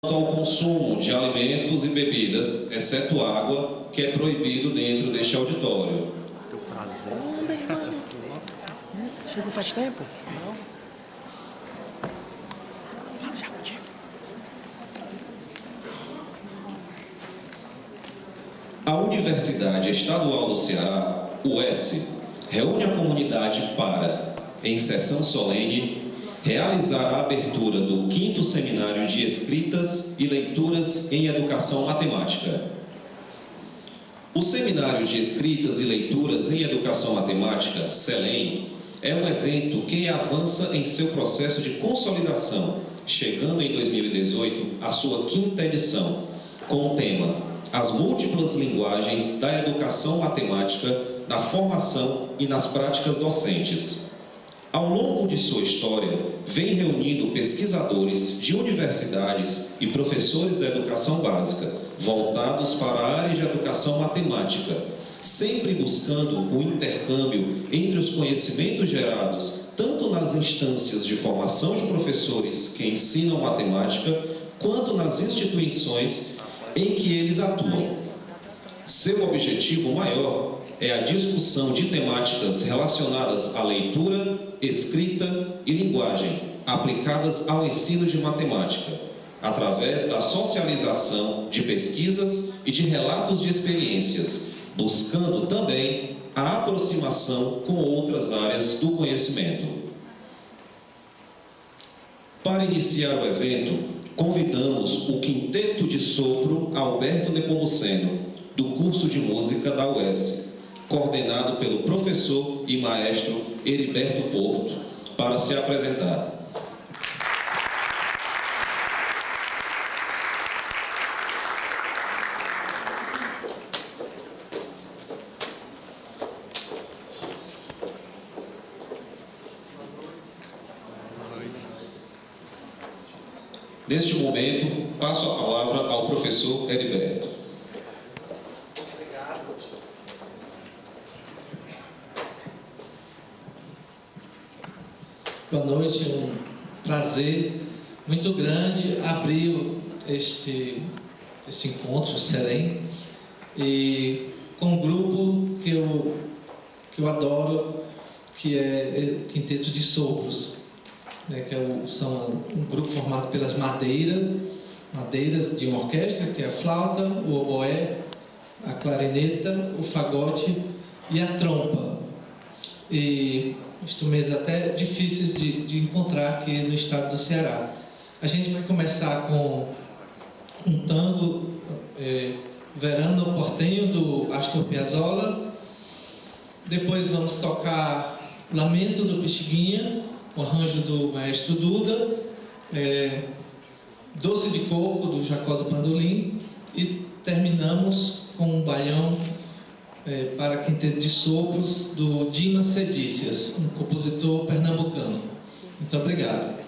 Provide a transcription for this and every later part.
quanto ao consumo de alimentos e bebidas, exceto água, que é proibido dentro deste auditório. Meu irmão. Chegou faz tempo? Fala já contigo. A Universidade Estadual do Ceará, UES, reúne a comunidade para, em sessão solene, realizar a abertura do 5º Seminário de Escritas e Leituras em Educação Matemática. O Seminário de Escritas e Leituras em Educação Matemática, SELEM, é um evento que avança em seu processo de consolidação, chegando em 2018 à sua 5ª edição, com o tema As múltiplas linguagens da educação matemática, na formação e nas práticas docentes. Ao longo de sua história, vem reunindo pesquisadores de universidades e professores da educação básica, voltados para a área de educação matemática, sempre buscando o intercâmbio entre os conhecimentos gerados tanto nas instâncias de formação de professores que ensinam matemática, quanto nas instituições em que eles atuam. Seu objetivo maior é a discussão de temáticas relacionadas à leitura, escrita e linguagem, aplicadas ao ensino de matemática, através da socialização de pesquisas e de relatos de experiências, buscando também a aproximação com outras áreas do conhecimento. Para iniciar o evento, convidamos o Quinteto de Sopro Alberto Nepomuceno, do curso de música da UES, coordenado pelo professor e maestro Heriberto Porto, para se apresentar. Neste momento, passo a palavra ao professor Heriberto. Boa noite, é um prazer muito grande abrir este encontro, o SELEM, e com um grupo que eu adoro, que é o Quinteto de Sopros, né, são um grupo formado pelas madeiras de uma orquestra, que é a flauta, o oboé, a clarineta, o fagote e a trompa. E instrumentos até difíceis de encontrar aqui no estado do Ceará. A gente vai começar com um tango, Verano Portenho, do Astor Piazzolla. Depois vamos tocar Lamento do Pixinguinha, o arranjo do maestro Duda, Doce de Coco, do Jacó do Pandolim, e terminamos com um baião para Quinteto de Sopros, do Dimas Cedícias, um compositor pernambucano. Muito obrigado.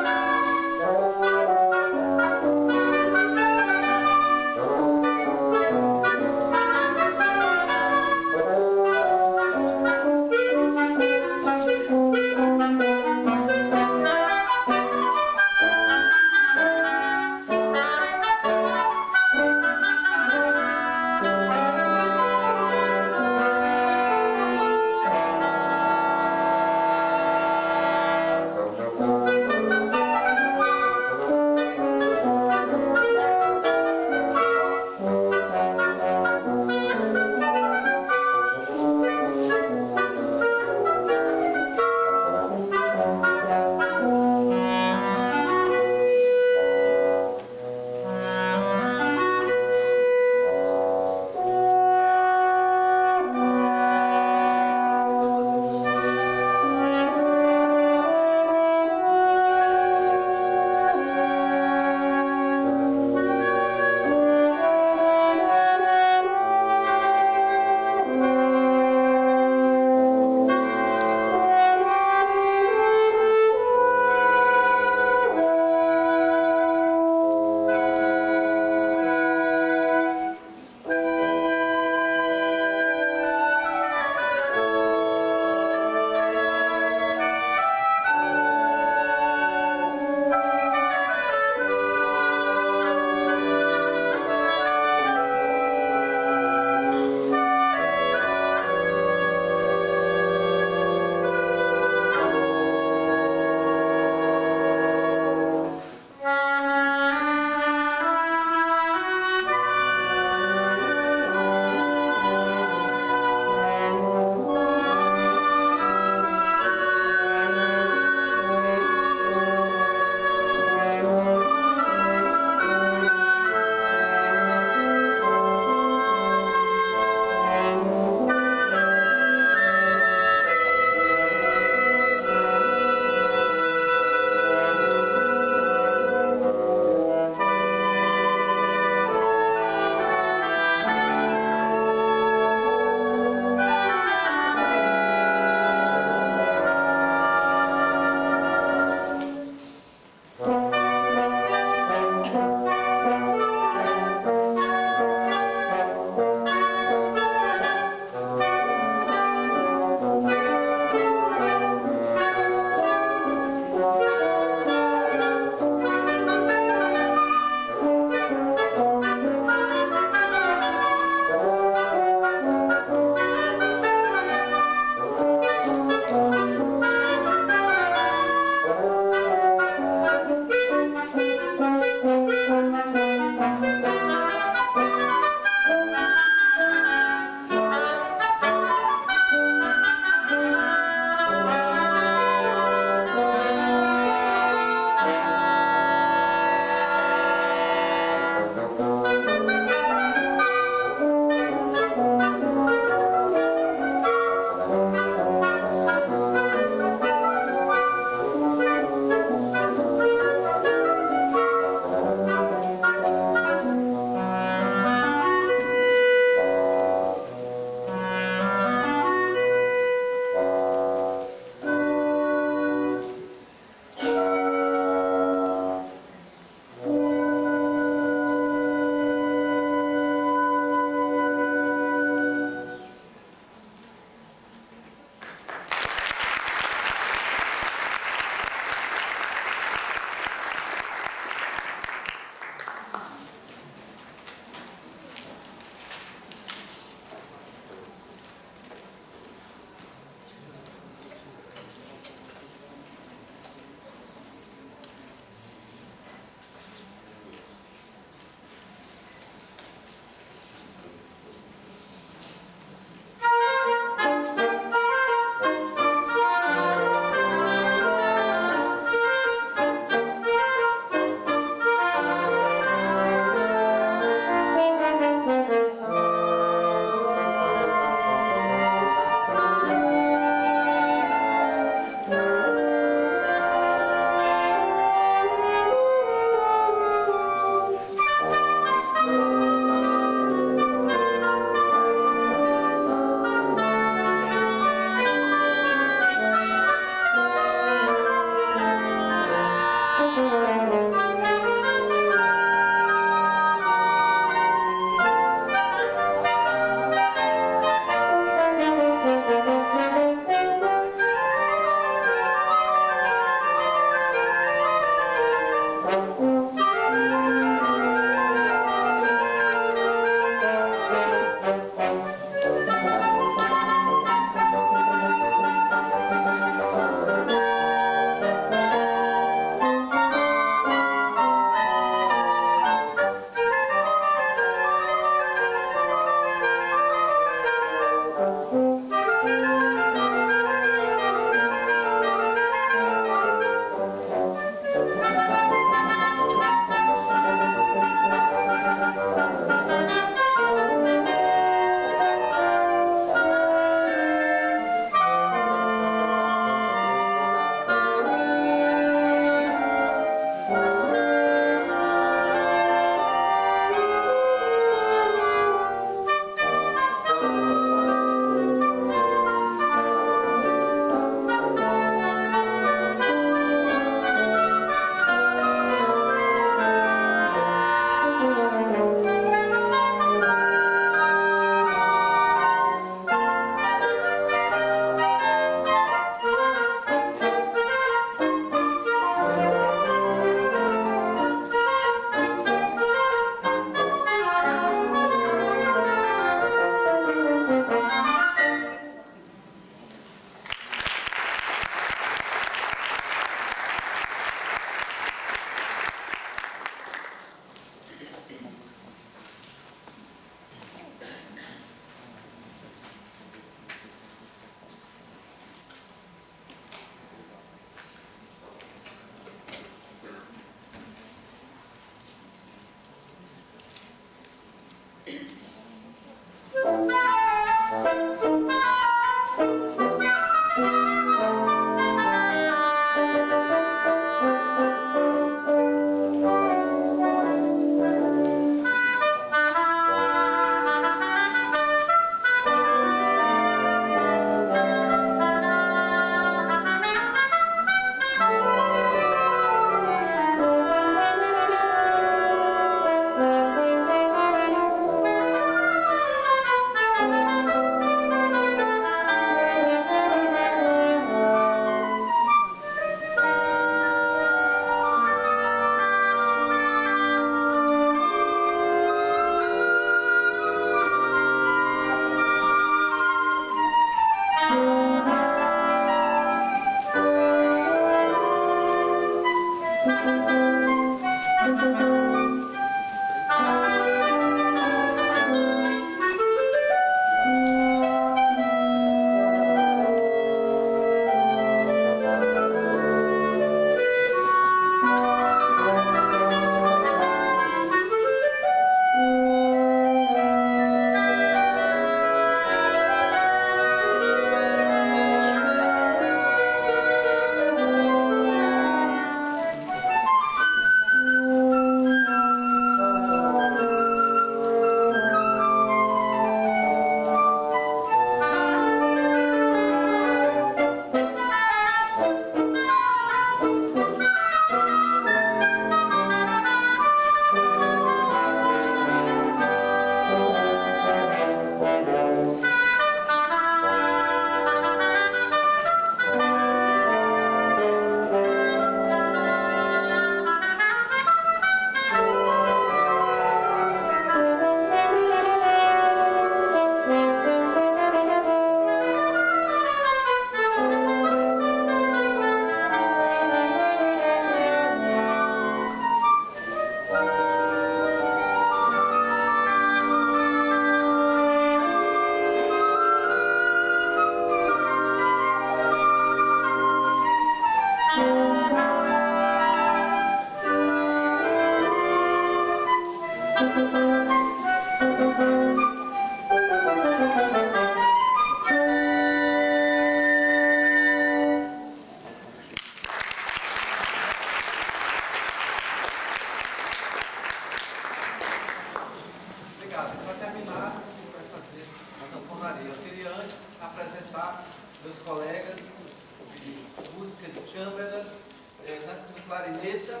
clarineta.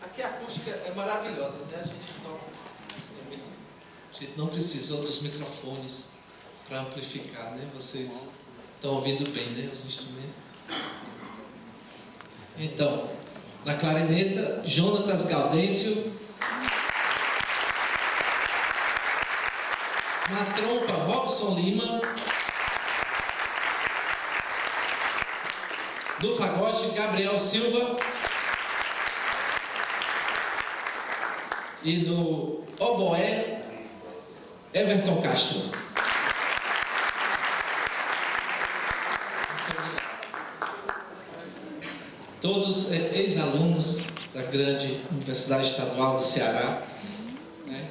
Aqui a acústica é maravilhosa, né? A gente toca. A gente não precisou dos microfones para amplificar, né? Vocês estão ouvindo bem, né? Os instrumentos. Então, na clarineta, Jonatas Gaudêncio. Na trompa, Robson Lima. No fagote, Gabriel Silva. E no oboé, Everton Castro. Todos ex-alunos da grande Universidade Estadual do Ceará. Né?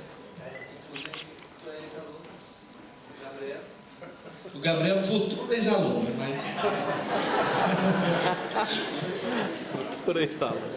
O Gabriel é futuro ex-aluno, mas... Futuro ex-aluno.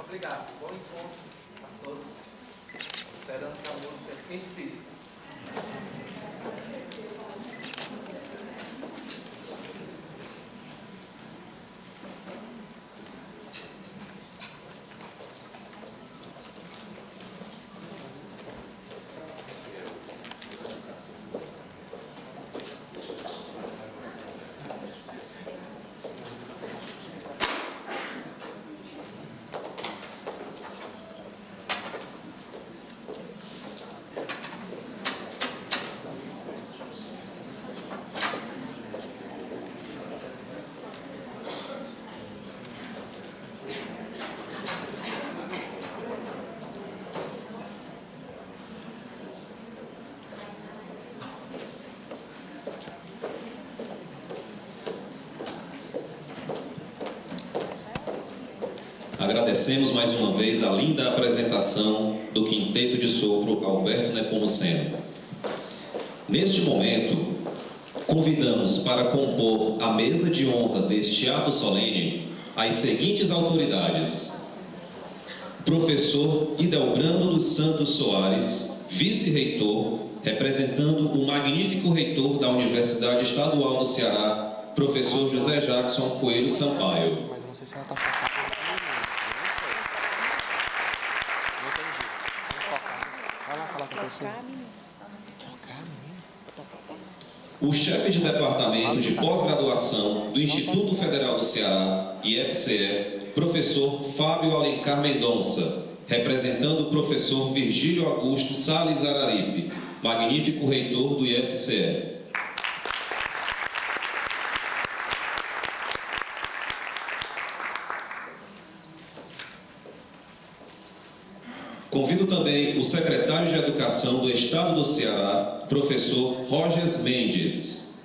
Obrigado. Bom encontro a todos. Esperando que a música inspire. agradecemos mais uma vez a linda apresentação do Quinteto de Sopro Alberto Nepomuceno. Neste momento, convidamos para compor a mesa de honra deste ato solene as seguintes autoridades: Professor Idelbrando dos Santos Soares, vice-reitor, representando o magnífico reitor da Universidade Estadual do Ceará, professor José Jackson Coelho Sampaio. Mas eu não sei se ela tá focada. Não entendi. Vai lá falar com a pessoa. O chefe de departamento de pós-graduação do Instituto Federal do Ceará, IFCE, professor Fábio Alencar Mendonça, representando o professor Virgílio Augusto Salles Araripe, magnífico reitor do IFCE. Convido também o secretário de Educação do Estado do Ceará, professor Rogers Mendes.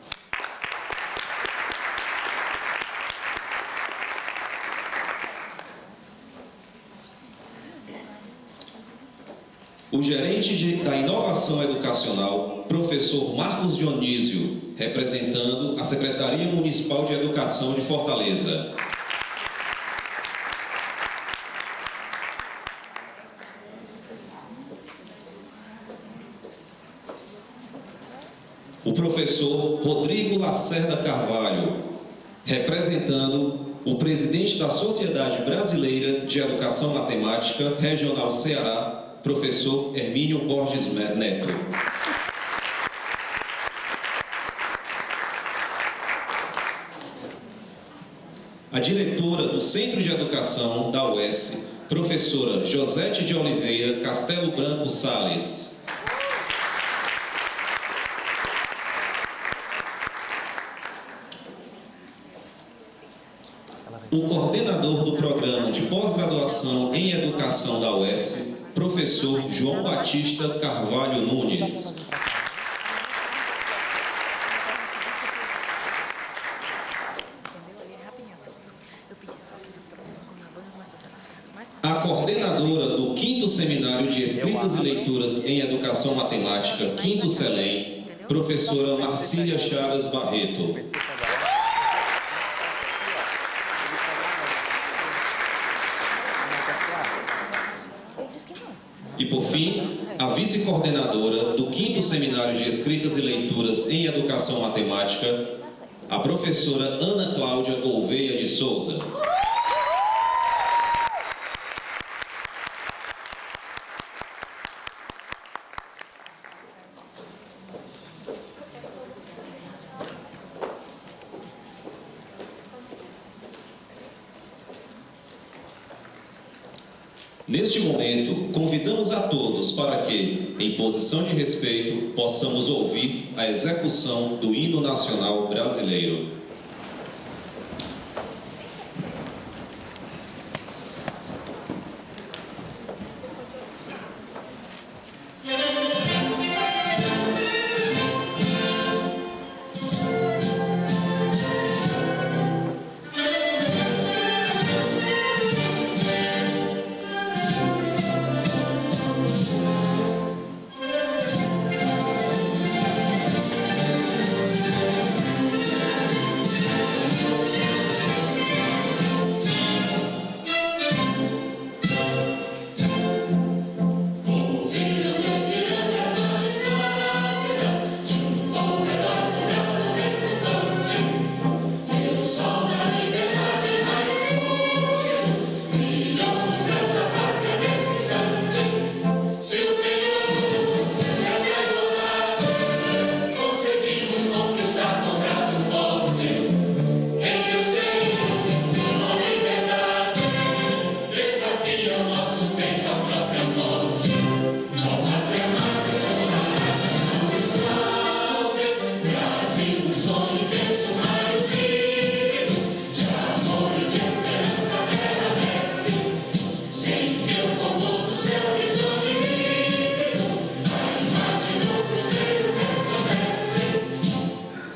O gerente da Inovação Educacional, professor Marcos Dionísio, representando a Secretaria Municipal de Educação de Fortaleza. O professor Rodrigo Lacerda Carvalho, representando o presidente da Sociedade Brasileira de Educação Matemática Regional Ceará, professor Hermínio Borges Neto. A diretora do Centro de Educação da UES, professora Josete de Oliveira Castelo Branco Sales. O coordenador do Programa de Pós-Graduação em Educação da UES, professor João Batista Carvalho Nunes. A coordenadora do 5º Seminário de Escritas e Leituras em Educação Matemática, 5º CELEM, professora Marcília Chagas Barreto. E, por fim, a vice-coordenadora do 5º Seminário de Escritas e Leituras em Educação Matemática, a professora Ana Cláudia Gouveia de Souza. Neste momento, convidamos a todos para que, em posição de respeito, possamos ouvir a execução do Hino Nacional Brasileiro.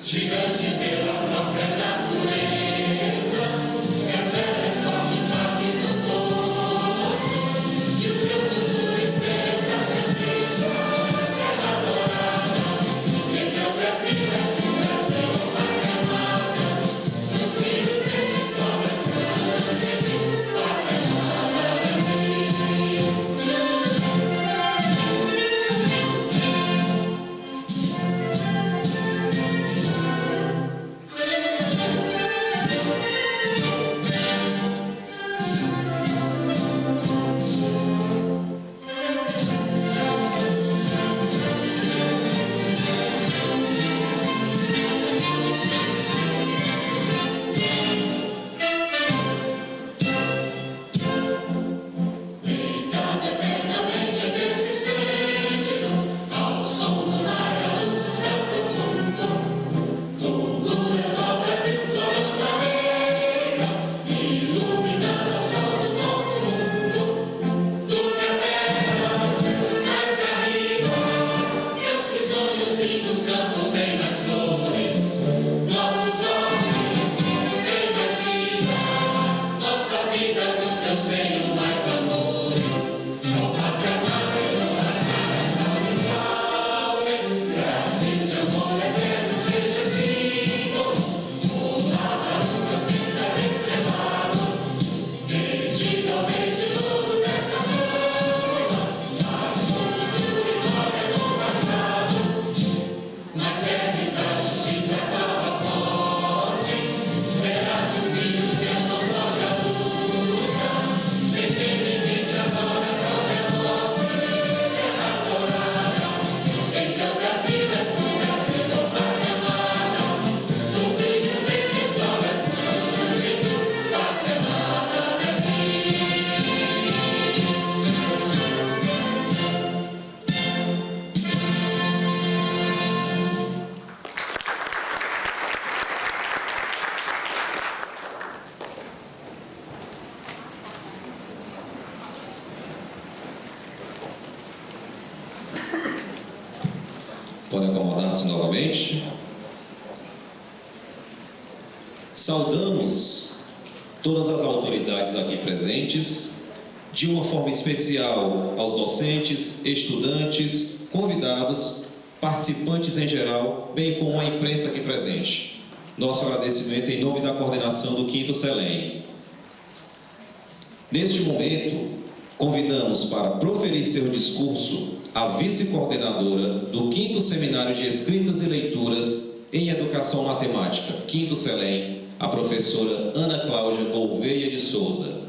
Gigante pela própria natureza, esta é forte, forte no corpo. Pode acomodar-se novamente. Saudamos todas as autoridades aqui presentes, de uma forma especial aos docentes, estudantes, convidados, participantes em geral, bem como a imprensa aqui presente. Nosso agradecimento em nome da coordenação do 5º CELEN. Neste momento, convidamos para proferir seu discurso a vice-coordenadora do 5º Seminário de Escritas e Leituras em Educação Matemática, 5º CELEN, a professora Ana Cláudia Gouveia de Souza.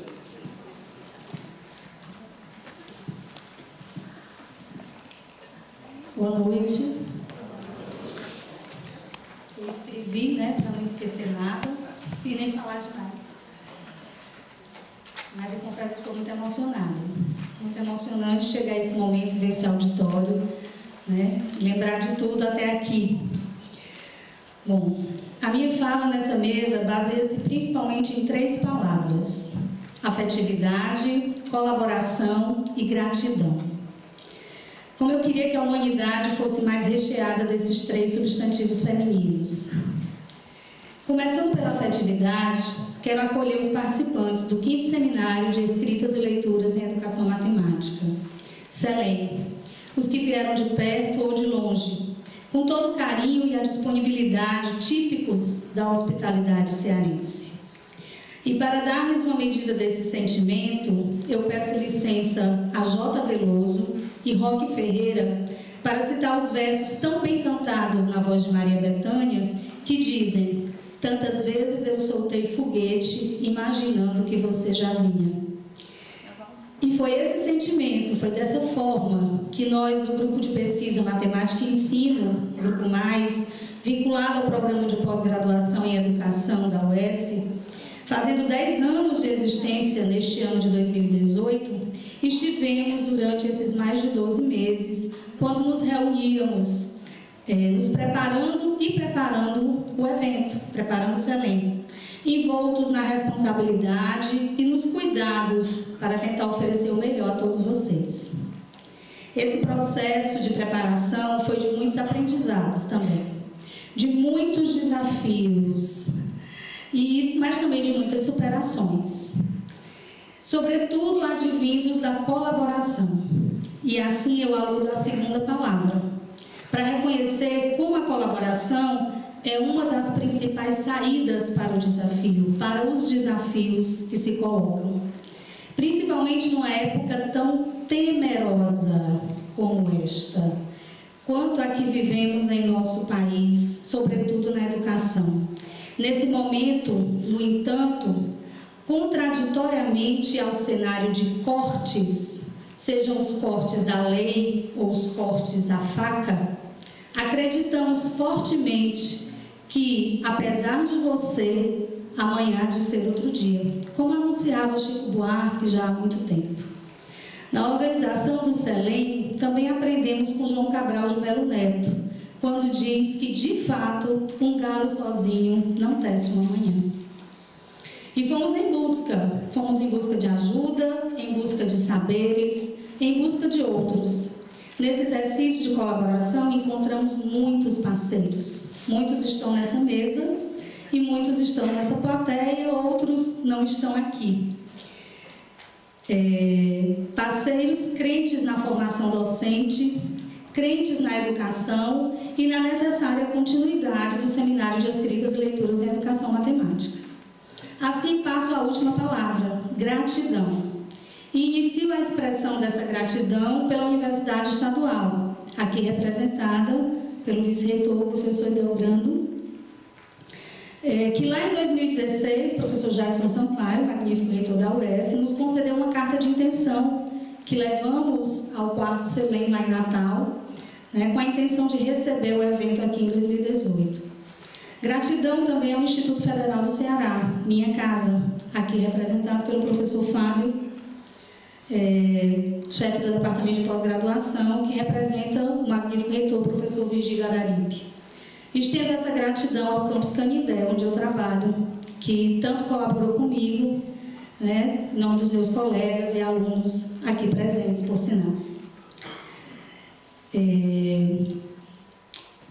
Boa noite. Eu escrevi, para não esquecer nada e nem falar demais. Mas eu confesso que estou muito emocionada. Muito emocionante chegar a esse momento, ver esse auditório, lembrar de tudo até aqui. Bom, a minha fala nessa mesa baseia-se principalmente em 3 palavras: afetividade, colaboração e gratidão. Como eu queria que a humanidade fosse mais recheada desses 3 substantivos femininos. Começando pela afetividade, quero acolher os participantes do 5º Seminário de Escritas e Leituras em Educação Matemática, CELEN, os que vieram de perto ou de longe, com todo o carinho e a disponibilidade típicos da hospitalidade cearense. E para dar-lhes uma medida desse sentimento, eu peço licença a J. Veloso e Roque Ferreira para citar os versos tão bem cantados na voz de Maria Bethânia, que dizem: tantas vezes eu soltei foguete imaginando que você já vinha. E foi esse sentimento, foi dessa forma que nós do Grupo de Pesquisa Matemática e Ensino, Grupo Mais, vinculado ao Programa de Pós-Graduação em Educação da UES, fazendo 10 anos de existência neste ano de 2018, estivemos durante esses mais de 12 meses, quando nos reuníamos, nos preparando o evento, preparando o CELEN, envoltos na responsabilidade e nos cuidados para tentar oferecer o melhor a todos vocês. Esse processo de preparação foi de muitos aprendizados também, de muitos desafios, mas também de muitas superações. Sobretudo advindos da colaboração. E assim eu aludo à segunda palavra, para reconhecer como a colaboração é uma das principais saídas para o desafio, para os desafios que se colocam. Principalmente numa época tão temerosa como esta, quanto a que vivemos em nosso país, sobretudo na educação. Nesse momento, no entanto, contraditoriamente ao cenário de cortes, sejam os cortes da lei ou os cortes à faca, acreditamos fortemente que, apesar de você, amanhã há de ser outro dia, como anunciava Chico Buarque já há muito tempo. Na organização do CELEN, também aprendemos com João Cabral de Melo Neto, quando diz que, de fato, um galo sozinho não tece uma manhã. E fomos em busca de ajuda, em busca de saberes, em busca de outros. Nesse exercício de colaboração, encontramos muitos parceiros. Muitos estão nessa mesa e muitos estão nessa plateia, outros não estão aqui. Parceiros crentes na formação docente, crentes na educação e na necessária continuidade do Seminário de Escritas e Leituras em Educação Matemática. Assim passo a última palavra, gratidão. E inicio a expressão dessa gratidão pela Universidade Estadual, aqui representada pelo vice-reitor, o professor Edelbrando, que lá em 2016, o professor Jackson Sampaio, magnífico reitor da UES, nos concedeu uma carta de intenção que levamos ao 4º CELEN lá em Natal, com a intenção de receber o evento aqui em 2018. Gratidão também ao Instituto Federal do Ceará, minha casa, aqui representado pelo professor Fábio, chefe do Departamento de Pós-Graduação, que representa o magnífico reitor, professor Virgílio Araripe. Estendo essa gratidão ao Campus Canindé, onde eu trabalho, que tanto colaborou comigo, em nome dos meus colegas e alunos aqui presentes, por sinal.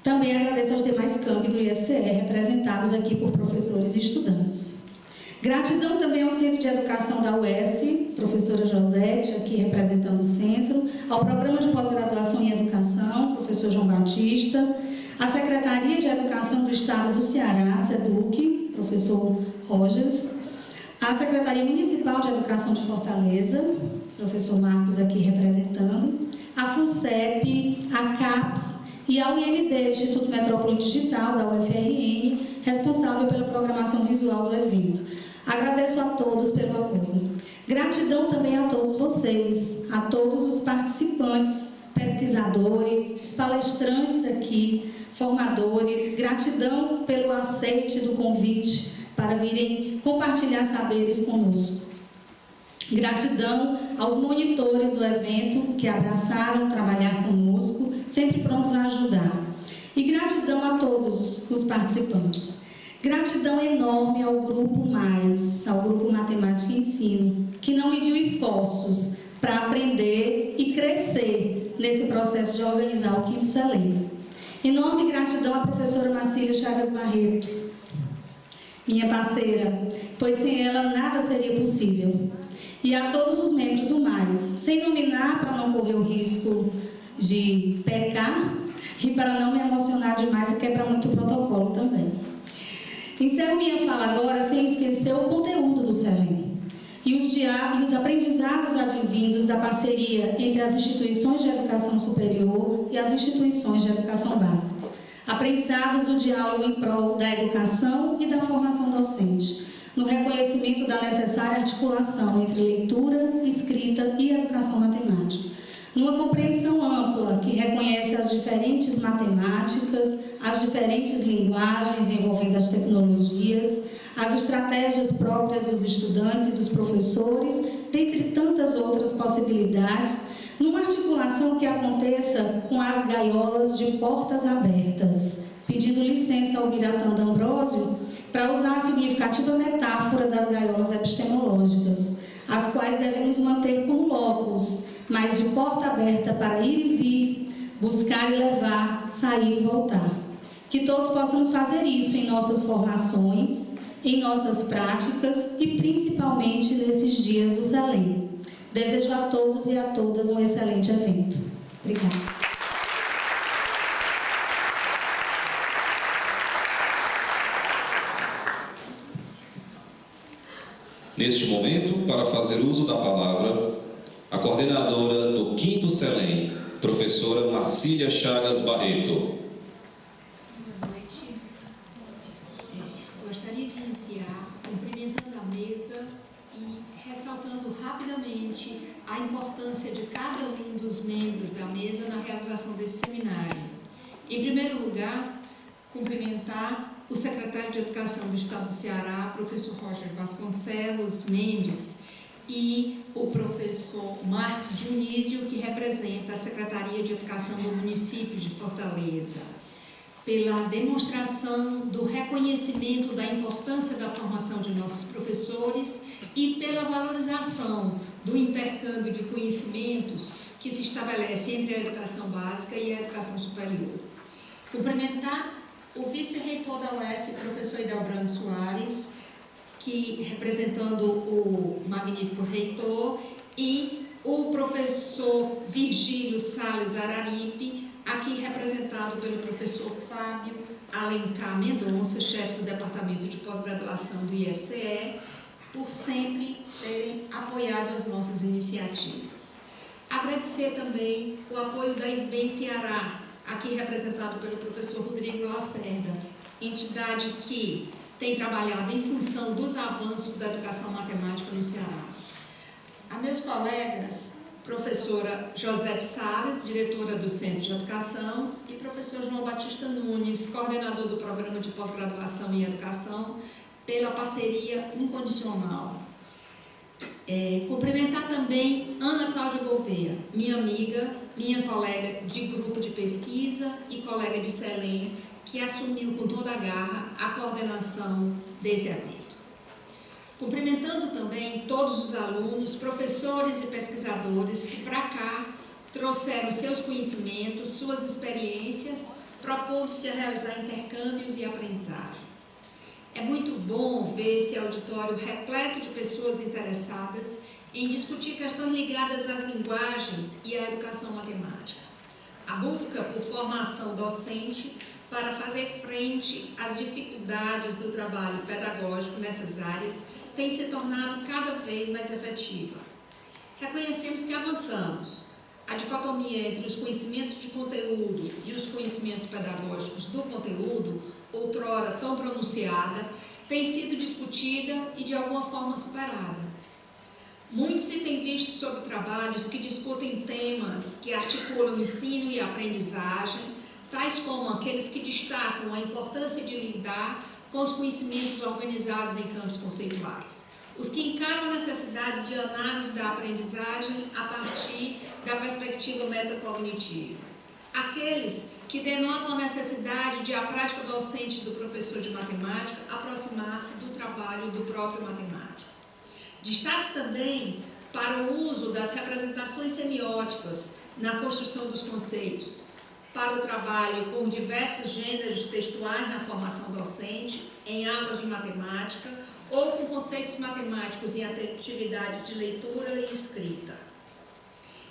Também agradeço aos demais campi do IFCE, representados aqui por professores e estudantes. Gratidão também ao Centro de Educação da UES, professora Josete, aqui representando o centro, ao Programa de Pós-Graduação em Educação, professor João Batista, à Secretaria de Educação do Estado do Ceará, SEDUC, professor Rogers, à Secretaria Municipal de Educação de Fortaleza, professor Marcos aqui representando, à FUNCEP, à CAPES e ao IMD, Instituto Metrópole Digital, da UFRN, responsável pela programação visual do evento. Agradeço a todos pelo apoio. Gratidão também a todos vocês, a todos os participantes, pesquisadores, os palestrantes aqui, formadores. Gratidão pelo aceite do convite para virem compartilhar saberes conosco. Gratidão aos monitores do evento que abraçaram trabalhar conosco, sempre prontos a ajudar. E gratidão a todos os participantes. Gratidão enorme ao Grupo Mais, ao Grupo Matemática e Ensino, que não mediu esforços para aprender e crescer nesse processo de organizar o quinto Selem. Enorme gratidão à professora Marcília Chagas Barreto, minha parceira, pois sem ela nada seria possível. E a todos os membros do Mais, sem nominar para não correr o risco de pecar e para não me emocionar demais e quebrar muito o protocolo também. Encerro minha fala agora sem esquecer o conteúdo do Selem e os aprendizados advindos da parceria entre as instituições de educação superior e as instituições de educação básica. Aprendizados do diálogo em prol da educação e da formação docente, no reconhecimento da necessária articulação entre leitura, escrita e educação matemática, numa compreensão ampla que reconhece as diferentes matemáticas, as diferentes linguagens envolvendo as tecnologias, as estratégias próprias dos estudantes e dos professores, dentre tantas outras possibilidades, numa articulação que aconteça com as gaiolas de portas abertas, pedindo licença ao Biratã D'Ambrosio para usar a significativa metáfora das gaiolas epistemológicas, as quais devemos manter como locus, mas de porta aberta para ir e vir, buscar e levar, sair e voltar. Que todos possamos fazer isso em nossas formações, em nossas práticas e principalmente nesses dias do Selem. Desejo a todos e a todas um excelente evento. Obrigada. Neste momento, para fazer uso da palavra, a coordenadora do 5º Selem, professora Marcília Chagas Barreto. Boa noite. Gostaria de iniciar cumprimentando a mesa e ressaltando rapidamente a importância de cada um dos membros da mesa na realização desse seminário. Em primeiro lugar, cumprimentar o secretário de Educação do Estado do Ceará, professor Roger Vasconcelos Mendes, e o professor Marcos Dionísio, que representa a Secretaria de Educação do município de Fortaleza, pela demonstração do reconhecimento da importância da formação de nossos professores e pela valorização do intercâmbio de conhecimentos que se estabelece entre a educação básica e a educação superior. Cumprimentar o vice-reitor da UES, professor Idelbrando Soares, que representando o magnífico reitor, e o professor Virgílio Salles Araripe, aqui representado pelo professor Fábio Alencar Mendonça, chefe do Departamento de Pós-Graduação do IFCE, por sempre terem apoiado as nossas iniciativas. Agradecer também o apoio da SBEM Ceará, aqui representado pelo professor Rodrigo Lacerda, entidade que tem trabalhado em função dos avanços da educação matemática no Ceará. A meus colegas, professora Josete Salles, diretora do Centro de Educação, e professor João Batista Nunes, coordenador do Programa de Pós-Graduação em Educação, pela parceria incondicional. Cumprimentar também Ana Cláudia Gouveia, minha amiga, minha colega de grupo de pesquisa e colega de Selem, que assumiu com toda a garra a coordenação desse evento. Cumprimentando também todos os alunos, professores e pesquisadores que para cá trouxeram seus conhecimentos, suas experiências, propondo-se a realizar intercâmbios e aprendizagens. É muito bom ver esse auditório repleto de pessoas interessadas em discutir questões ligadas às linguagens e à educação matemática. A busca por formação docente para fazer frente às dificuldades do trabalho pedagógico nessas áreas tem se tornado cada vez mais efetiva. Reconhecemos que avançamos. A dicotomia entre os conhecimentos de conteúdo e os conhecimentos pedagógicos do conteúdo, outrora tão pronunciada, tem sido discutida e de alguma forma superada. Muito se tem visto sobre trabalhos que discutem temas que articulam ensino e aprendizagem, tais como aqueles que destacam a importância de lidar com os conhecimentos organizados em campos conceituais, os que encaram a necessidade de análise da aprendizagem a partir da perspectiva metacognitiva, aqueles que denotam a necessidade de a prática docente do professor de matemática aproximar-se do trabalho do próprio matemático. Destaque também para o uso das representações semióticas na construção dos conceitos, para o trabalho com diversos gêneros textuais na formação docente, em aulas de matemática, ou com conceitos matemáticos em atividades de leitura e escrita.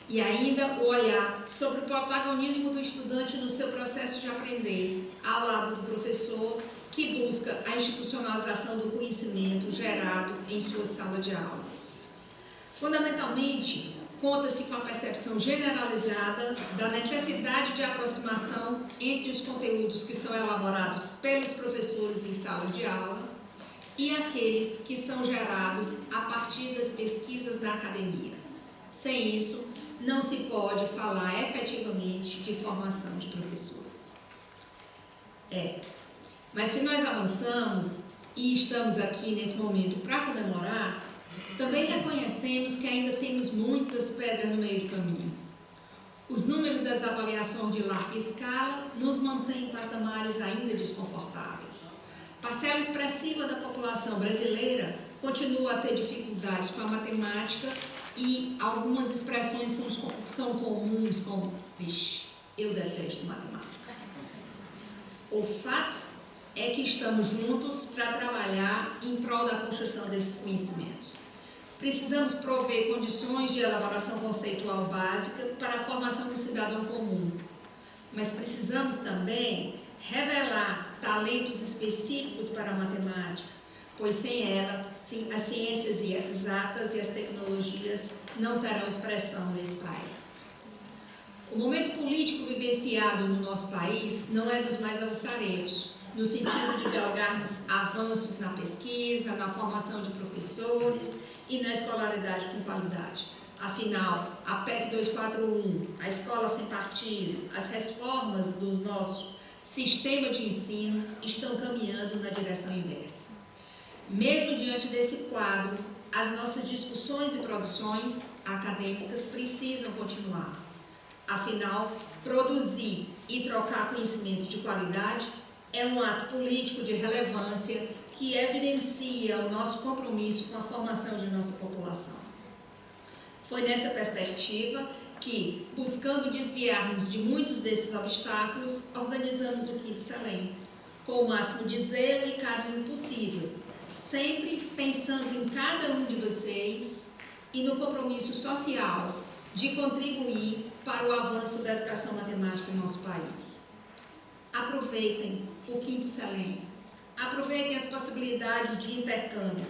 E ainda o olhar sobre o protagonismo do estudante no seu processo de aprender, ao lado do professor, que busca a institucionalização do conhecimento gerado em sua sala de aula. Fundamentalmente, conta-se com a percepção generalizada da necessidade de aproximação entre os conteúdos que são elaborados pelos professores em sala de aula e aqueles que são gerados a partir das pesquisas da academia. Sem isso, não se pode falar efetivamente de formação de professores. Mas se nós avançamos e estamos aqui nesse momento para comemorar, também reconhecemos que ainda temos muitas pedras no meio do caminho. Os números das avaliações de larga escala nos mantêm em patamares ainda desconfortáveis. Parcela expressiva da população brasileira continua a ter dificuldades com a matemática e algumas expressões são comuns, como "vixe, eu detesto matemática". O fato é que estamos juntos para trabalhar em prol da construção desses conhecimentos. Precisamos prover condições de elaboração conceitual básica para a formação do cidadão comum, mas precisamos também revelar talentos específicos para a matemática, pois sem ela, as ciências exatas e as tecnologias não terão expressão nesse país. O momento político vivenciado no nosso país não é dos mais alvissareiros, no sentido de galgarmos avanços na pesquisa, na formação de professores e na escolaridade com qualidade. Afinal, a PEC 241, a escola sem partido, as reformas do nosso sistema de ensino estão caminhando na direção inversa. Mesmo diante desse quadro, as nossas discussões e produções acadêmicas precisam continuar. Afinal, produzir e trocar conhecimento de qualidade é um ato político de relevância que evidencia o nosso compromisso com a formação de nossa população. Foi nessa perspectiva que, buscando desviar-nos de muitos desses obstáculos, organizamos o Quinto Selem, com o máximo de zelo e carinho possível, sempre pensando em cada um de vocês e no compromisso social de contribuir para o avanço da educação matemática no nosso país. Aproveitem o Quinto Selem, aproveitem as possibilidades de intercâmbio,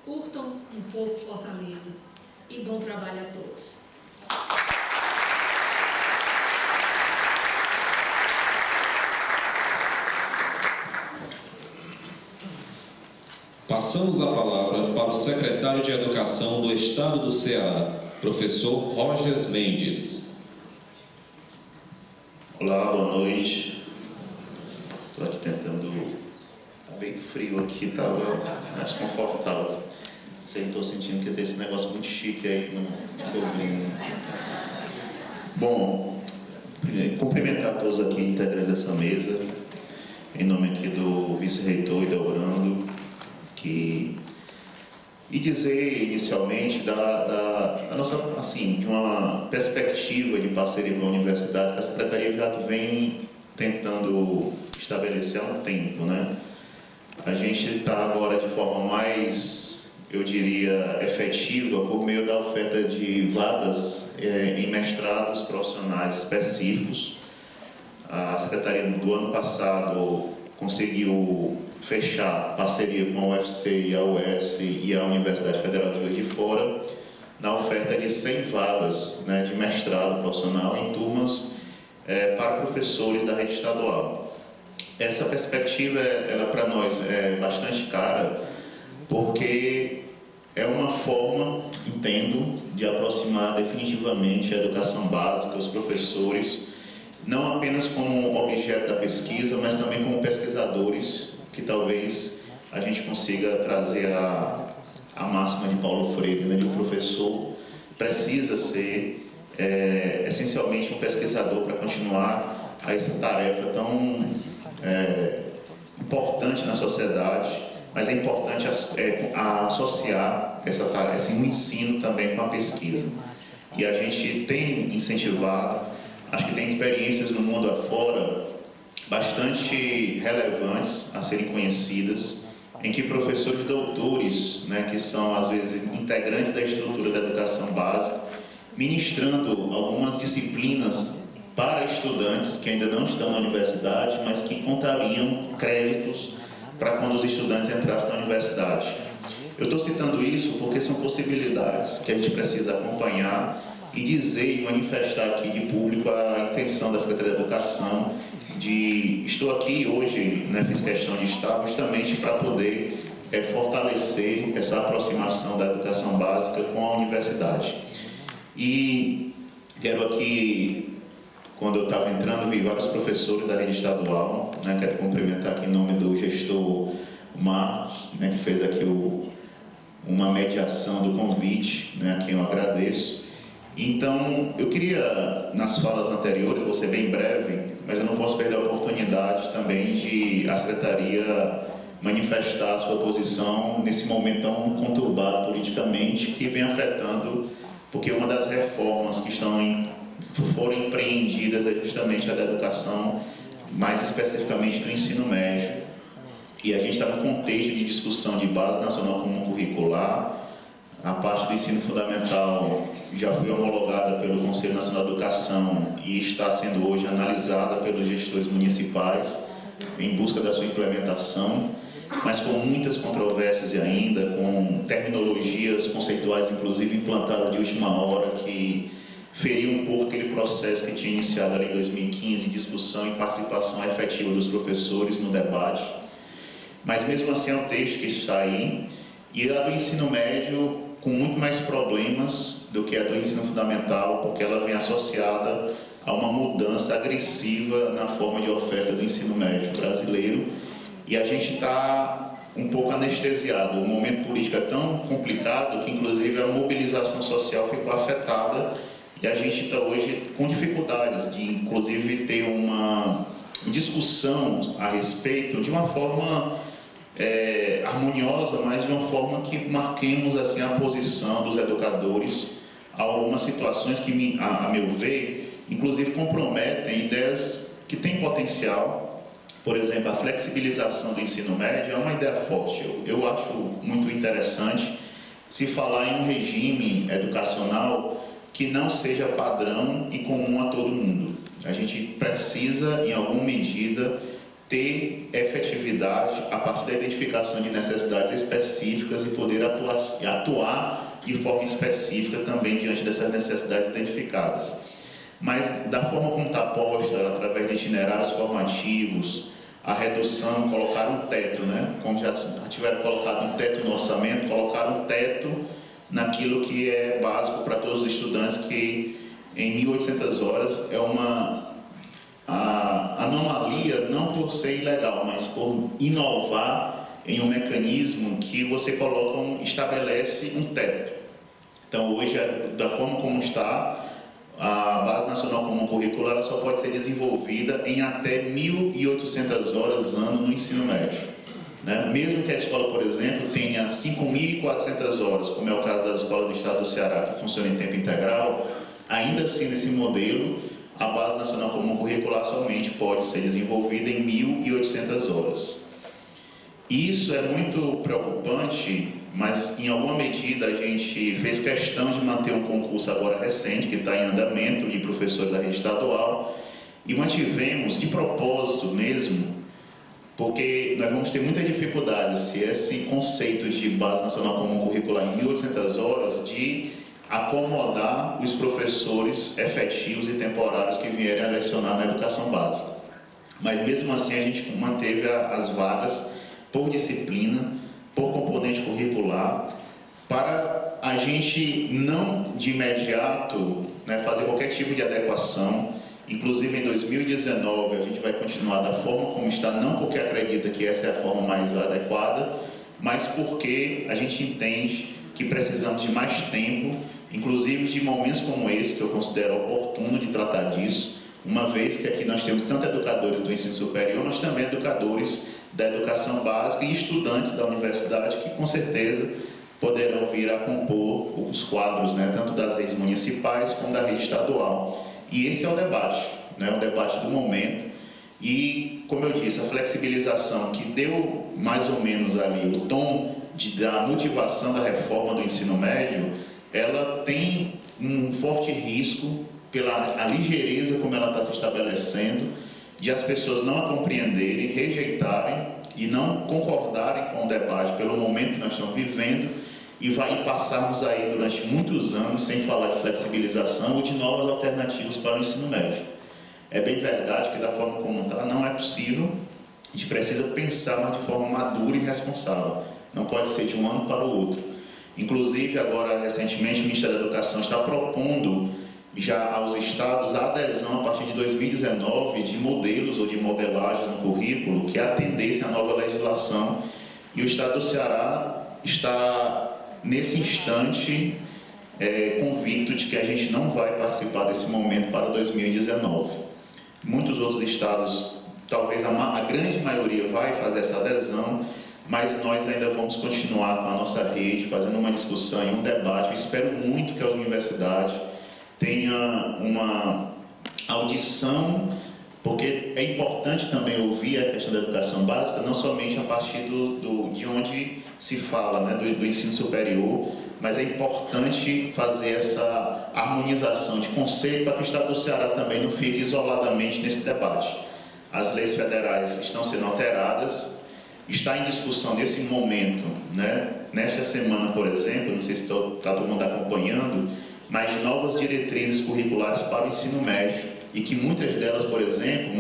curtam um pouco Fortaleza e bom trabalho a todos. Passamos a palavra para o secretário de Educação do Estado do Ceará, professor Rogers Mendes. Olá, boa noite. Estou aqui tentando... Está bem frio aqui, estava mais confortável. Estou sentindo que tem esse negócio muito chique aí no sobrinho. Bom, cumprimentar todos aqui integrantes dessa mesa, em nome aqui do vice-reitor Hildebrando, e dizer inicialmente da nossa, assim, de uma perspectiva de parceria com a universidade, que a Secretaria já vem tentando estabelecer há um tempo, né? A gente está agora de forma mais, eu diria, efetiva por meio da oferta de vagas em mestrados profissionais específicos. A Secretaria do ano passado conseguiu fechar parceria com a UFC e a UES e a Universidade Federal de Juiz de Fora na oferta de 100 vagas, né, de mestrado profissional em turmas para professores da rede estadual. Essa perspectiva, ela para nós é bastante cara, porque é uma forma, entendo, de aproximar definitivamente a educação básica, os professores, não apenas como objeto da pesquisa, mas também como pesquisadores, que talvez a gente consiga trazer a máxima de Paulo Freire, né, de um professor precisa ser essencialmente um pesquisador para continuar a essa tarefa tão importante na sociedade, mas é importante associar esse ensino também com a pesquisa. E a gente tem incentivado, acho que tem experiências no mundo afora bastante relevantes a serem conhecidas, em que professores doutores, né, que são às vezes integrantes da estrutura da educação básica, ministrando algumas disciplinas para estudantes que ainda não estão na universidade, mas que contariam créditos para quando os estudantes entrassem na universidade. Eu estou citando isso porque são possibilidades que a gente precisa acompanhar e dizer e manifestar aqui de público a intenção da Secretaria de Educação de... Estou aqui hoje, né, fiz questão de estar justamente para poder fortalecer essa aproximação da educação básica com a universidade. E quero aqui, quando eu estava entrando, vi vários professores da rede estadual, né, quero cumprimentar aqui em nome do gestor Marcos, né, que fez aqui uma mediação do convite, né, a quem eu agradeço. Então, eu queria, nas falas anteriores, vou ser bem breve, mas eu não posso perder a oportunidade também de a Secretaria manifestar a sua posição nesse momento tão conturbado politicamente que vem afetando, porque uma das reformas que foram empreendidas é justamente a da educação, mais especificamente do ensino médio. E a gente está no contexto de discussão de base nacional comum curricular. A parte do ensino fundamental já foi homologada pelo Conselho Nacional de Educação e está sendo hoje analisada pelos gestores municipais em busca da sua implementação, mas com muitas controvérsias ainda, com terminologias conceituais, inclusive implantadas de última hora, que feriam um pouco aquele processo que tinha iniciado ali em 2015, de discussão e participação efetiva dos professores no debate. Mas mesmo assim é um texto que está aí, e a do ensino médio com muito mais problemas do que a do ensino fundamental, porque ela vem associada a uma mudança agressiva na forma de oferta do ensino médio brasileiro, e a gente está um pouco anestesiado. O momento político é tão complicado que, inclusive, a mobilização social ficou afetada, e a gente está hoje com dificuldades de, inclusive, ter uma discussão a respeito de uma forma harmoniosa, mas de uma forma que marquemos assim a posição dos educadores a algumas situações que, a meu ver, inclusive comprometem ideias que têm potencial. Por exemplo, a flexibilização do ensino médio é uma ideia forte. Eu acho muito interessante se falar em um regime educacional que não seja padrão e comum a todo mundo. A gente precisa, em alguma medida, ter efetividade a partir da identificação de necessidades específicas e poder atuar de forma específica também diante dessas necessidades identificadas. Mas da forma como está posta, através de itinerários formativos, a redução, colocar um teto, né? Como já tiveram colocado um teto no orçamento, colocar um teto naquilo que é básico para todos os estudantes, que em 1.800 horas é uma anomalia, não por ser ilegal, mas por inovar em um mecanismo que você estabelece um teto. Então, hoje, da forma como está, a Base Nacional Comum Curricular ela só pode ser desenvolvida em até 1.800 horas ano no ensino médio. Né? Mesmo que a escola, por exemplo, tenha 5.400 horas, como é o caso das escolas do Estado do Ceará, que funcionam em tempo integral, ainda assim, nesse modelo, a Base Nacional Comum Curricular somente pode ser desenvolvida em 1.800 horas. Isso é muito preocupante, mas em alguma medida a gente fez questão de manter um concurso agora recente, que está em andamento, de professores da rede estadual, e mantivemos de propósito mesmo, porque nós vamos ter muita dificuldade se esse conceito de Base Nacional Comum Curricular em 1.800 horas de acomodar os professores efetivos e temporários que vierem a lecionar na educação básica. Mas mesmo assim a gente manteve as vagas por disciplina, por componente curricular, para a gente não de imediato, né, fazer qualquer tipo de adequação. Inclusive em 2019 a gente vai continuar da forma como está, não porque acredita que essa é a forma mais adequada, mas porque a gente entende que precisamos de mais tempo, inclusive de momentos como esse, que eu considero oportuno de tratar disso, uma vez que aqui nós temos tanto educadores do ensino superior, mas também educadores da educação básica e estudantes da universidade que com certeza poderão vir a compor os quadros, né, tanto das redes municipais como da rede estadual. E esse é o debate, né, o debate do momento. E, como eu disse, a flexibilização que deu mais ou menos ali o tom da motivação da reforma do ensino médio, ela tem um forte risco, pela ligeireza como ela está se estabelecendo, de as pessoas não a compreenderem, rejeitarem e não concordarem com o debate pelo momento que nós estamos vivendo e passarmos aí durante muitos anos sem falar de flexibilização ou de novas alternativas para o ensino médio. É bem verdade que da forma como está não é possível, a gente precisa pensar mas de forma madura e responsável, não pode ser de um ano para o outro. Inclusive agora recentemente o Ministério da Educação está propondo já aos estados a adesão a partir de 2019 de modelos ou de modelagens no currículo que atendessem à nova legislação, e o estado do Ceará está nesse instante convicto de que a gente não vai participar desse momento para 2019. Muitos outros estados, talvez a grande maioria vai fazer essa adesão, mas nós ainda vamos continuar com a nossa rede, fazendo uma discussão e um debate. Eu espero muito que a universidade tenha uma audição, porque é importante também ouvir a questão da educação básica, não somente a partir de onde se fala, né, do ensino superior, mas é importante fazer essa harmonização de conceito para que o Estado do Ceará também não fique isoladamente nesse debate. As leis federais estão sendo alteradas, está em discussão nesse momento, né, nesta semana, por exemplo, não sei se está todo mundo acompanhando, mas novas diretrizes curriculares para o ensino médio, e que muitas delas, por exemplo,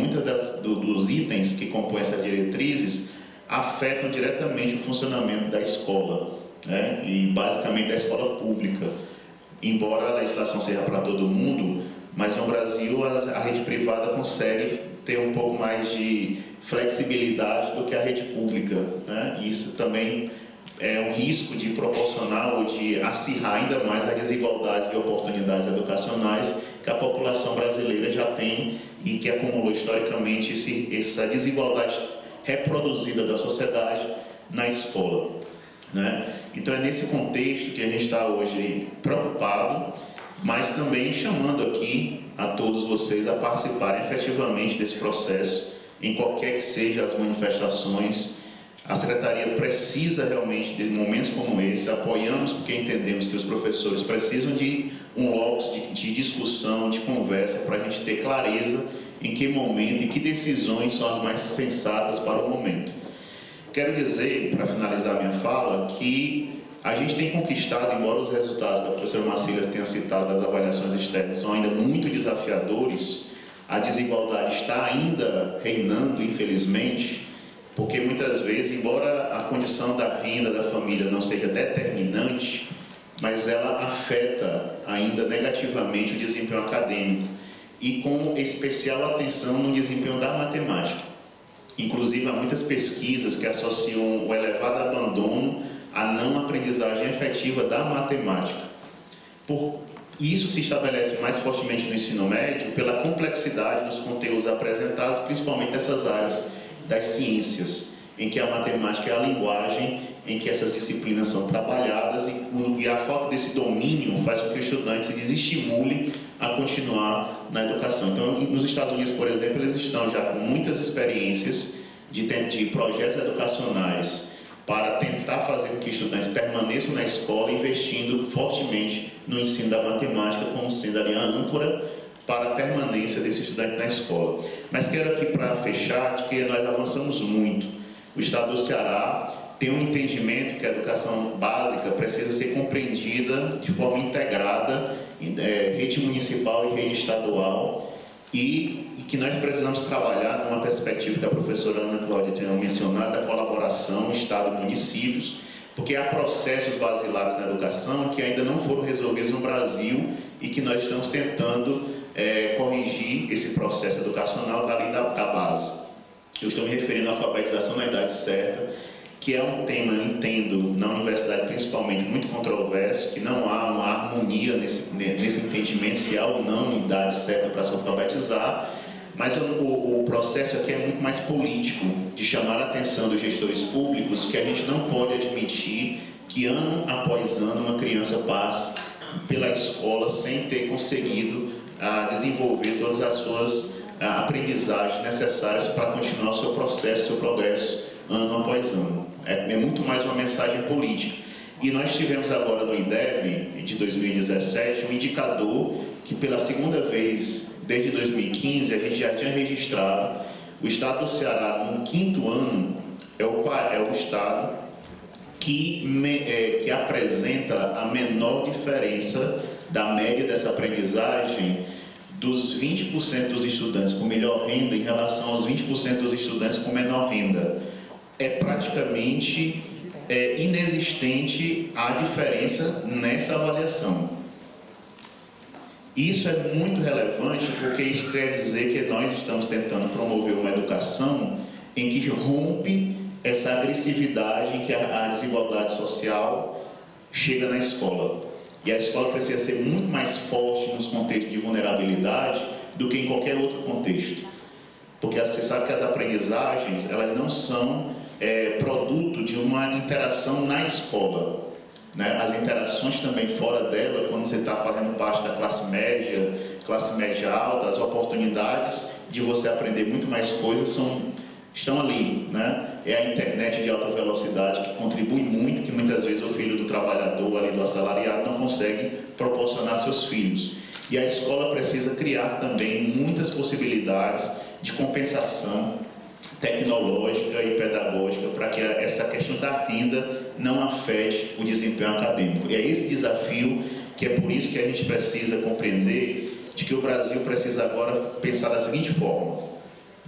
dos itens que compõem essas diretrizes afetam diretamente o funcionamento da escola, né? E basicamente da escola pública. Embora a legislação seja para todo mundo, mas no Brasil a rede privada consegue ter um pouco mais de flexibilidade do que a rede pública, né? Isso também é um risco de proporcionar ou de acirrar ainda mais as desigualdades de oportunidades educacionais que a população brasileira já tem e que acumulou historicamente essa desigualdade reproduzida da sociedade na escola, né? Então é nesse contexto que a gente está hoje preocupado, mas também chamando aqui a todos vocês a participarem efetivamente desse processo, em qualquer que sejam as manifestações. A Secretaria precisa realmente de momentos como esse, apoiamos porque entendemos que os professores precisam de um locus de discussão, de conversa, para a gente ter clareza em que momento e que decisões são as mais sensatas para o momento. Quero dizer, para finalizar minha fala, que a gente tem conquistado, embora os resultados que a professora Marcília tenha citado das avaliações externas são ainda muito desafiadores, a desigualdade está ainda reinando, infelizmente, porque muitas vezes, embora a condição da renda da família não seja determinante, mas ela afeta ainda negativamente o desempenho acadêmico, e com especial atenção no desempenho da matemática. Inclusive, há muitas pesquisas que associam o elevado abandono à não aprendizagem efetiva da matemática. Isso se estabelece mais fortemente no ensino médio pela complexidade dos conteúdos apresentados, principalmente nessas áreas das ciências, em que a matemática é a linguagem em que essas disciplinas são trabalhadas, e a falta desse domínio faz com que o estudante se desestimule a continuar na educação. Então, nos Estados Unidos, por exemplo, eles estão já com muitas experiências de projetos educacionais para tentar fazer com que estudantes permaneçam na escola, investindo fortemente no ensino da matemática como sendo ali a âncora para a permanência desse estudante na escola. Mas quero aqui, para fechar, de que nós avançamos muito. O Estado do Ceará tem um entendimento que a educação básica precisa ser compreendida de forma integrada, rede municipal e rede estadual, e que nós precisamos trabalhar numa perspectiva que a professora Ana Cláudia tinha mencionado, da colaboração Estado e municípios, porque há processos basilares na educação que ainda não foram resolvidos no Brasil e que nós estamos tentando corrigir esse processo educacional dali da base. Eu estou me referindo à alfabetização na idade certa, que é um tema, eu entendo, na universidade principalmente, muito controverso, que não há uma harmonia nesse entendimento se há ou não idade certa para se alfabetizar, mas o processo aqui é muito mais político, de chamar a atenção dos gestores públicos que a gente não pode admitir que ano após ano uma criança passe pela escola sem ter conseguido desenvolver todas as suas aprendizagens necessárias para continuar o seu processo, seu progresso ano após ano. É muito mais uma mensagem política. E nós tivemos agora no IDEB, de 2017, um indicador que pela segunda vez, desde 2015, a gente já tinha registrado. O Estado do Ceará, no 5º ano, é o Estado que apresenta a menor diferença da média dessa aprendizagem dos 20% dos estudantes com melhor renda em relação aos 20% dos estudantes com menor renda. É praticamente inexistente a diferença nessa avaliação. Isso é muito relevante porque isso quer dizer que nós estamos tentando promover uma educação em que rompe essa agressividade em que a desigualdade social chega na escola. E a escola precisa ser muito mais forte nos contextos de vulnerabilidade do que em qualquer outro contexto. Porque você sabe que as aprendizagens, elas não são produto de uma interação na escola, né? As interações também fora dela, quando você está fazendo parte da classe média alta, as oportunidades de você aprender muito mais coisas estão ali, né? É a internet de alta velocidade que contribui muito, que muitas vezes o filho do trabalhador, ali do assalariado, não consegue proporcionar a seus filhos. E a escola precisa criar também muitas possibilidades de compensação tecnológica e pedagógica para que essa questão da renda não afete o desempenho acadêmico. E é esse desafio que é por isso que a gente precisa compreender de que o Brasil precisa agora pensar da seguinte forma: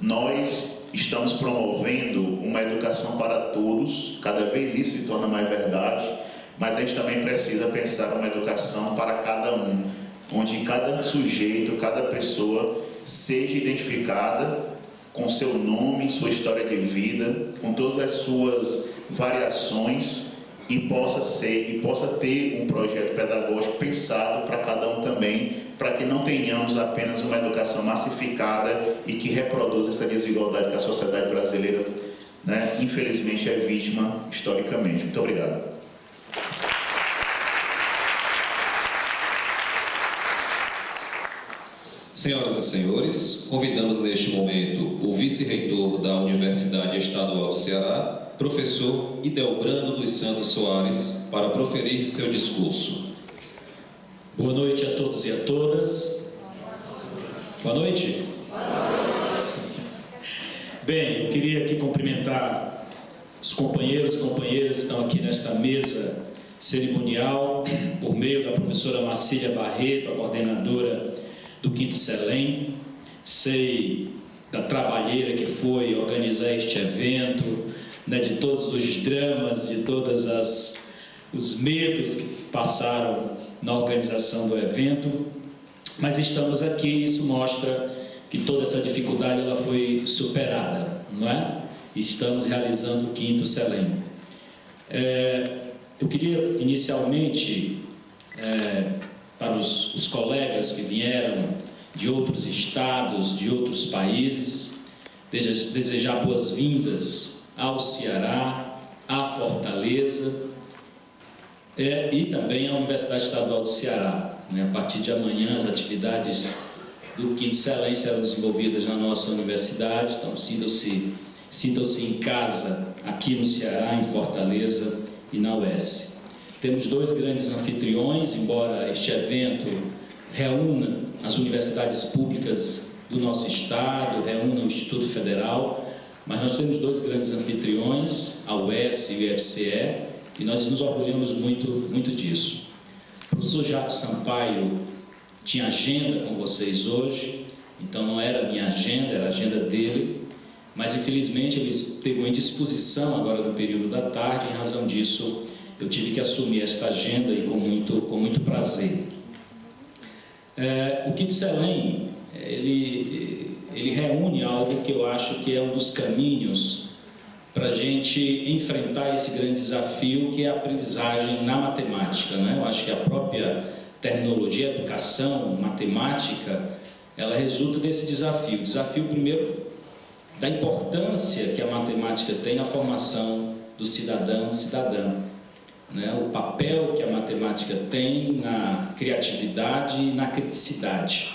nós estamos promovendo uma educação para todos, cada vez isso se torna mais verdade, mas a gente também precisa pensar uma educação para cada um, onde cada sujeito, cada pessoa seja identificada com seu nome, sua história de vida, com todas as suas variações e possa ter um projeto pedagógico pensado para cada um também, para que não tenhamos apenas uma educação massificada e que reproduza essa desigualdade que a sociedade brasileira, né, infelizmente, é vítima historicamente. Muito obrigado. Senhoras e senhores, convidamos neste momento o vice-reitor da Universidade Estadual do Ceará, professor Idelbrando dos Santos Soares, para proferir seu discurso. Boa noite a todos e a todas. Boa noite. Bem, eu queria aqui cumprimentar os companheiros e companheiras que estão aqui nesta mesa cerimonial, por meio da professora Marcília Barreto, a coordenadora do 5º CELEM. Sei da trabalheira que foi organizar este evento, né, de todos os dramas, de todos os medos que passaram na organização do evento, mas estamos aqui e isso mostra que toda essa dificuldade ela foi superada, não é? Estamos realizando o 5º CELEM. Eu queria inicialmente, para os colegas que vieram de outros estados, de outros países, desejar boas-vindas ao Ceará, à Fortaleza e também à Universidade Estadual do Ceará. né? A partir de amanhã, as atividades do Quinto Selém serão desenvolvidas na nossa universidade, então sintam-se em casa aqui no Ceará, em Fortaleza e na UES. Temos 2 grandes anfitriões, embora este evento reúna as universidades públicas do nosso estado, reúna o Instituto Federal, mas nós temos 2 grandes anfitriões, a UES e o IFCE, e nós nos orgulhamos muito disso. O professor Jato Sampaio tinha agenda com vocês hoje, então não era a minha agenda, era a agenda dele, mas infelizmente ele teve uma indisposição agora no período da tarde, em razão disso eu tive que assumir esta agenda e com muito prazer. O Quinto Selém, ele reúne algo que eu acho que é um dos caminhos para a gente enfrentar esse grande desafio, que é a aprendizagem na matemática, né? Eu acho que a própria terminologia, educação, matemática, ela resulta desse desafio. O desafio, primeiro, da importância que a matemática tem na formação do cidadão e cidadã, né? O papel que a matemática tem na criatividade e na criticidade,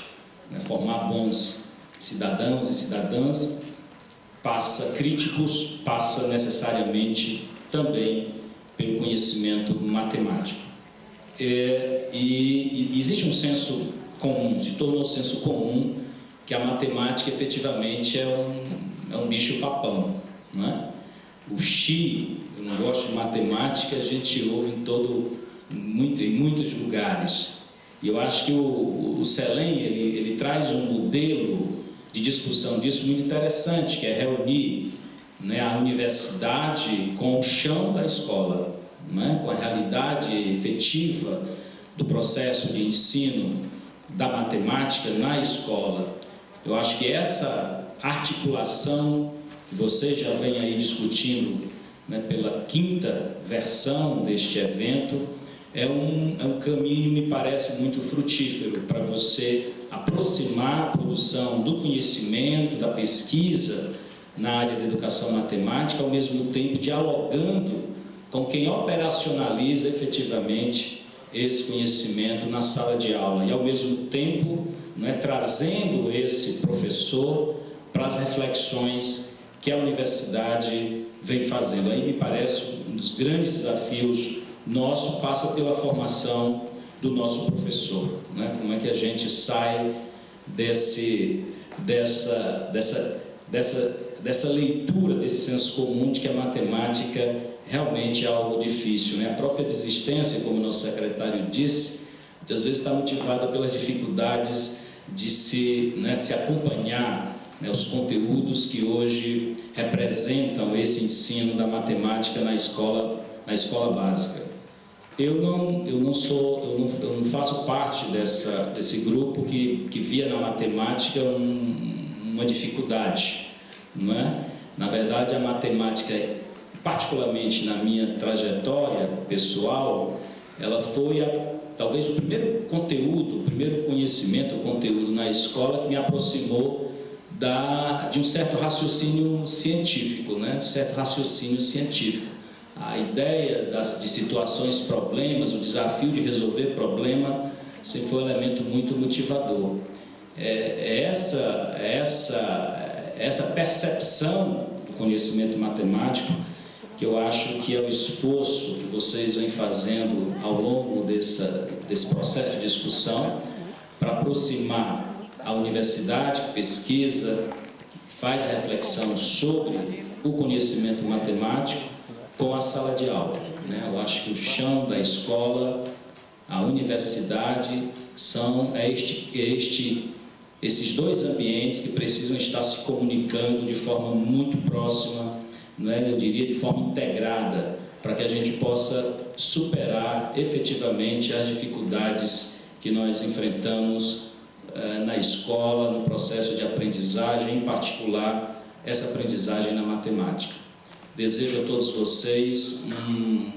né? Formar bons cidadãos e cidadãs passa necessariamente também pelo conhecimento matemático. E existe um senso comum, se tornou um senso comum que a matemática efetivamente é um bicho papão, não é? O xi, eu não gosto de matemática, a gente ouve em muitos lugares. E eu acho que o Selém, ele traz um modelo de discussão disso muito interessante, que é reunir, né, a universidade com o chão da escola, né, com a realidade efetiva do processo de ensino da matemática na escola. Eu acho que essa articulação que você já vem aí discutindo, né, pela 5ª versão deste evento, é um caminho, me parece, muito frutífero para você aproximar a produção do conhecimento, da pesquisa na área da educação matemática, ao mesmo tempo dialogando com quem operacionaliza efetivamente esse conhecimento na sala de aula e, ao mesmo tempo, né, trazendo esse professor para as reflexões que a universidade vem fazendo. Aí me parece um dos grandes desafios nosso passa pela formação do nosso professor, né? Como é que a gente sai dessa leitura, desse senso comum de que a matemática realmente é algo difícil, né? A própria desistência, como o nosso secretário disse, muitas vezes está motivada pelas dificuldades de se acompanhar, né, os conteúdos que hoje representam esse ensino da matemática na escola básica. Eu não faço parte desse grupo que via na matemática uma dificuldade, não é? Na verdade, a matemática, particularmente na minha trajetória pessoal, ela foi talvez o primeiro conteúdo, o primeiro conhecimento, o conteúdo na escola que me aproximou de um certo raciocínio científico, né? A ideia de situações, problemas, o desafio de resolver problema sempre foi um elemento muito motivador. Essa percepção do conhecimento matemático que eu acho que é o esforço que vocês vêm fazendo ao longo desse processo de discussão para aproximar a universidade que pesquisa, que faz a reflexão sobre o conhecimento matemático com a sala de aula, né? Eu acho que o chão da escola, a universidade, são esses 2 ambientes que precisam estar se comunicando de forma muito próxima, né? Eu diria de forma integrada, para que a gente possa superar efetivamente as dificuldades que nós enfrentamos na escola, no processo de aprendizagem, em particular essa aprendizagem na matemática. Desejo a todos vocês um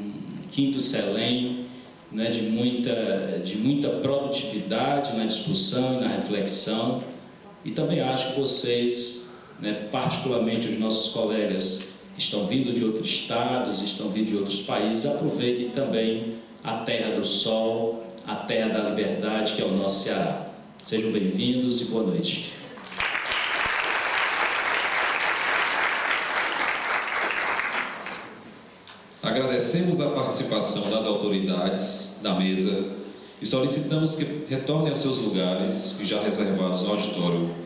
quinto Selém, né, de muita produtividade na discussão e na reflexão, e também acho que vocês, né, particularmente os nossos colegas que estão vindo de outros estados, estão vindo de outros países, aproveitem também a Terra do Sol, a terra da liberdade que é o nosso Ceará. Sejam bem-vindos e boa noite. Agradecemos a participação das autoridades da mesa e solicitamos que retornem aos seus lugares e já reservados no auditório.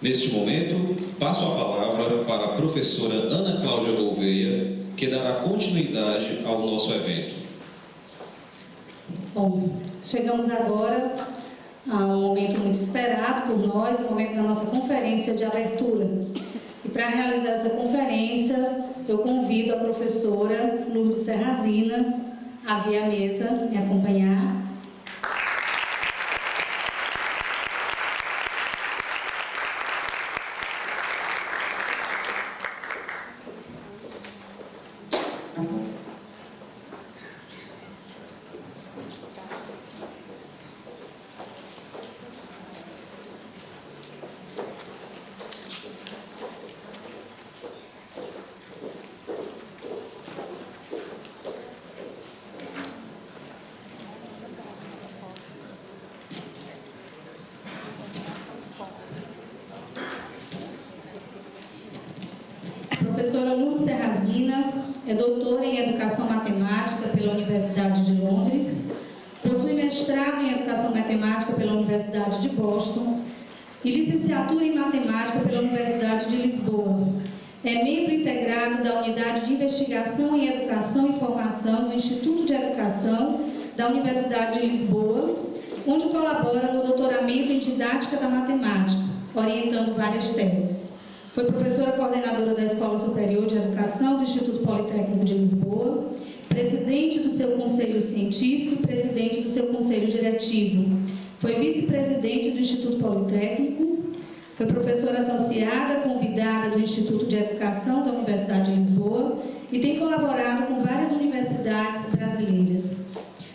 Neste momento, passo a palavra para a professora Ana Cláudia Gouveia, que dará continuidade ao nosso evento. Bom, chegamos agora a um momento muito esperado por nós, o momento da nossa conferência de abertura. E para realizar essa conferência, eu convido a professora Lourdes Serrazina a vir à mesa me acompanhar. Professora Lourdes Serrazina é doutora em Educação Matemática pela Universidade de Londres, possui mestrado em Educação Matemática pela Universidade de Boston e licenciatura em Matemática pela Universidade de Lisboa. É membro integrado da Unidade de Investigação em Educação e Formação do Instituto de Educação da Universidade de Lisboa, onde colabora no doutoramento em Didática da Matemática, orientando várias teses. Foi professora coordenadora da Escola Superior de Educação do Instituto Politécnico de Lisboa, presidente do seu Conselho Científico e presidente do seu Conselho Diretivo. Foi vice-presidente do Instituto Politécnico, foi professora associada, convidada do Instituto de Educação da Universidade de Lisboa e tem colaborado com várias universidades brasileiras.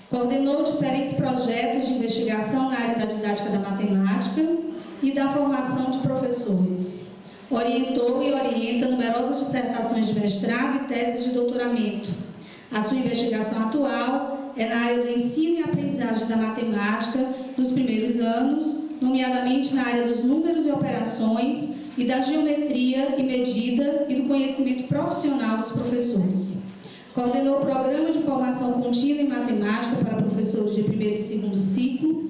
Coordenou diferentes projetos de investigação na área da didática da matemática e da formação de professores. Orientou e orienta numerosas dissertações de mestrado e teses de doutoramento. A sua investigação atual é na área do ensino e aprendizagem da matemática nos primeiros anos, nomeadamente na área dos números e operações e da geometria e medida e do conhecimento profissional dos professores. Coordenou o Programa de Formação Contínua em Matemática para professores de primeiro e segundo ciclo,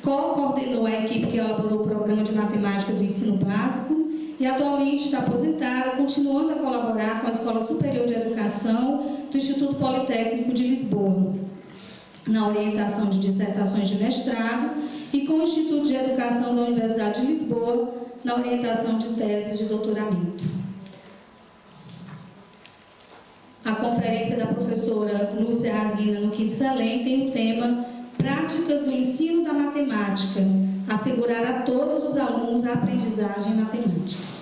co-coordenou a equipe que elaborou o Programa de Matemática do Ensino Básico e atualmente está aposentada, continuando a colaborar com a Escola Superior de Educação do Instituto Politécnico de Lisboa, na orientação de dissertações de mestrado, e com o Instituto de Educação da Universidade de Lisboa, na orientação de teses de doutoramento. A conferência da professora Lourdes Serrazina no quinto Selem tem o tema Práticas do Ensino da Matemática, assegurar a todos os alunos a aprendizagem matemática.